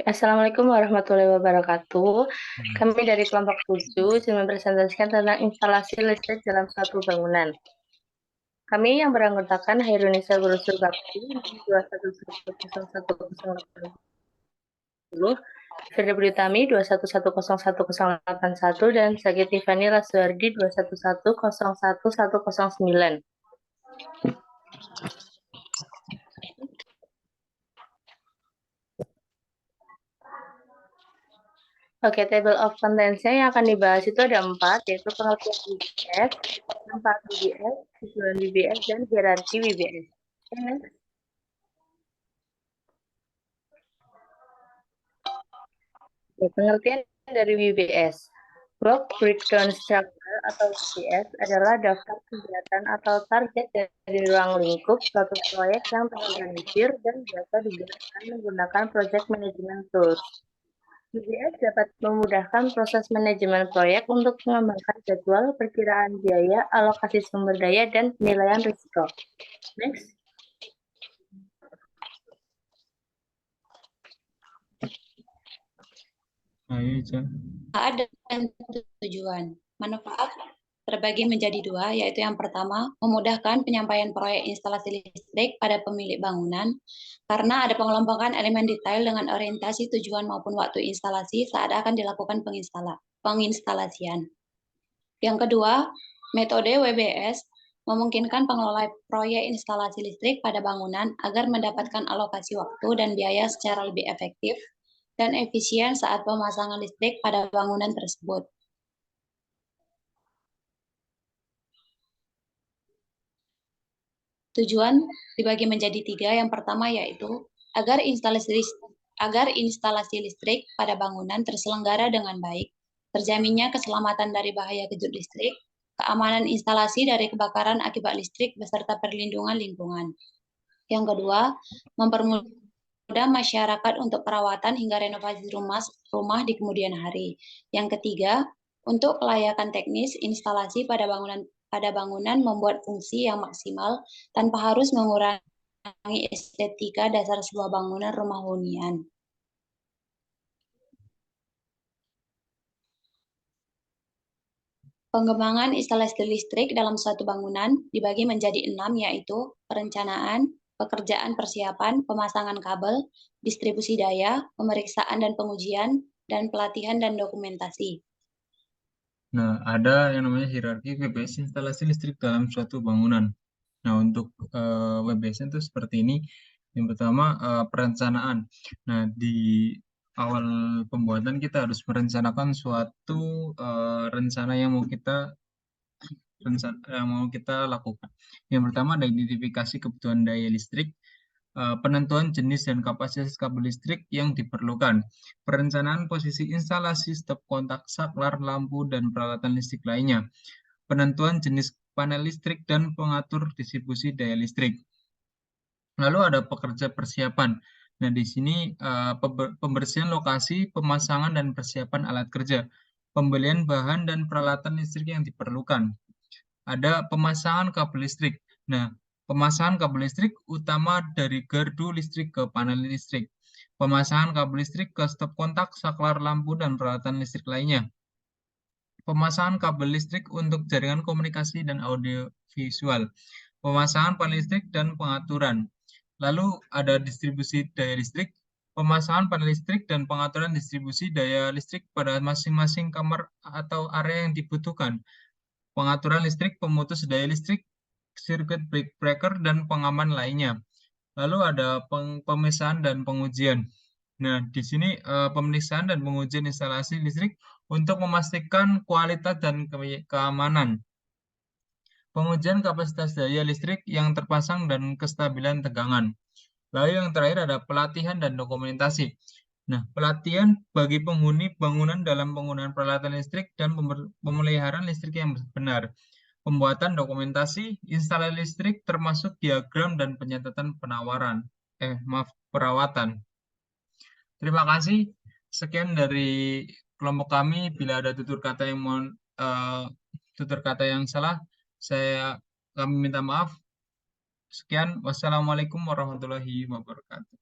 Assalamualaikum warahmatullahi wabarakatuh. Kami dari kelompok 7 ingin mempresentasikan tentang instalasi listrik dalam suatu bangunan. Kami yang beranggotakan Hairunisa Guru Bakti 211001080, Firda Britami 211001081 dan Zaki Tiffany Rasuardi 211001109. Oke, table of contents-nya yang akan dibahas itu ada 4, yaitu pengertian WBS, manfaat WBS, tujuan WBS, dan hierarki WBS. Pengertian dari WBS. Work Breakdown Structure atau WBS adalah daftar kegiatan atau target dari ruang lingkup suatu proyek yang terorganisir dan biasa digunakan menggunakan Project Management Tools. WBS dapat memudahkan proses manajemen proyek untuk mengembangkan jadwal, perkiraan biaya, alokasi sumber daya, dan penilaian risiko. Next. Ada tujuan. Manfaat terbagi menjadi 2, yaitu yang pertama, memudahkan penyampaian proyek instalasi listrik pada pemilik bangunan, karena ada pengelompokan elemen detail dengan orientasi tujuan maupun waktu instalasi saat akan dilakukan penginstalasian. Yang kedua, metode WBS memungkinkan pengelola proyek instalasi listrik pada bangunan agar mendapatkan alokasi waktu dan biaya secara lebih efektif dan efisien saat pemasangan listrik pada bangunan tersebut. Tujuan dibagi menjadi 3. Yang pertama yaitu agar instalasi listrik pada bangunan terselenggara dengan baik, terjaminnya keselamatan dari bahaya kejut listrik, keamanan instalasi dari kebakaran akibat listrik beserta perlindungan lingkungan. Yang kedua, mempermudah masyarakat untuk perawatan hingga renovasi rumah di kemudian hari. Yang ketiga, untuk kelayakan teknis instalasi pada bangunan membuat fungsi yang maksimal tanpa harus mengurangi estetika dasar sebuah bangunan rumah hunian. Pengembangan instalasi listrik dalam suatu bangunan dibagi menjadi 6, yaitu perencanaan, pekerjaan persiapan, pemasangan kabel, distribusi daya, pemeriksaan dan pengujian, dan pelatihan dan dokumentasi. Nah, ada yang namanya hierarki WBS instalasi listrik dalam suatu bangunan. Nah, untuk WBS itu seperti ini. Yang pertama, perencanaan. Nah, di awal pembuatan kita harus merencanakan suatu rencana yang mau kita lakukan. Yang pertama ada identifikasi kebutuhan daya listrik, penentuan jenis dan kapasitas kabel listrik yang diperlukan, perencanaan posisi instalasi, stop kontak, saklar, lampu, dan peralatan listrik lainnya, penentuan jenis panel listrik, dan pengatur distribusi daya listrik. Lalu ada pekerja persiapan. Nah, di sini pembersihan lokasi, pemasangan dan persiapan alat kerja, pembelian bahan dan peralatan listrik yang diperlukan. Ada pemasangan kabel listrik. Nah, pemasangan kabel listrik utama dari gardu listrik ke panel listrik. Pemasangan kabel listrik ke stop kontak, saklar lampu, dan peralatan listrik lainnya. Pemasangan kabel listrik untuk jaringan komunikasi dan audio visual. Pemasangan panel listrik dan pengaturan. Lalu ada distribusi daya listrik. Pemasangan panel listrik dan pengaturan distribusi daya listrik pada masing-masing kamar atau area yang dibutuhkan. Pengaturan listrik, pemutus daya listrik, sirkuit breaker, dan pengaman lainnya. Lalu ada pemisahan dan pengujian. Nah, di sini pemeriksaan dan pengujian instalasi listrik untuk memastikan kualitas dan keamanan. Pengujian kapasitas daya listrik yang terpasang dan kestabilan tegangan. Lalu yang terakhir ada pelatihan dan dokumentasi. Nah, pelatihan bagi penghuni bangunan dalam penggunaan peralatan listrik dan pemeliharaan listrik yang benar. Pembuatan dokumentasi instalasi listrik termasuk diagram dan penyatatan perawatan. Terima kasih. Sekian dari kelompok kami. Bila ada tutur kata yang salah, kami minta maaf. Sekian, wassalamualaikum warahmatullahi wabarakatuh.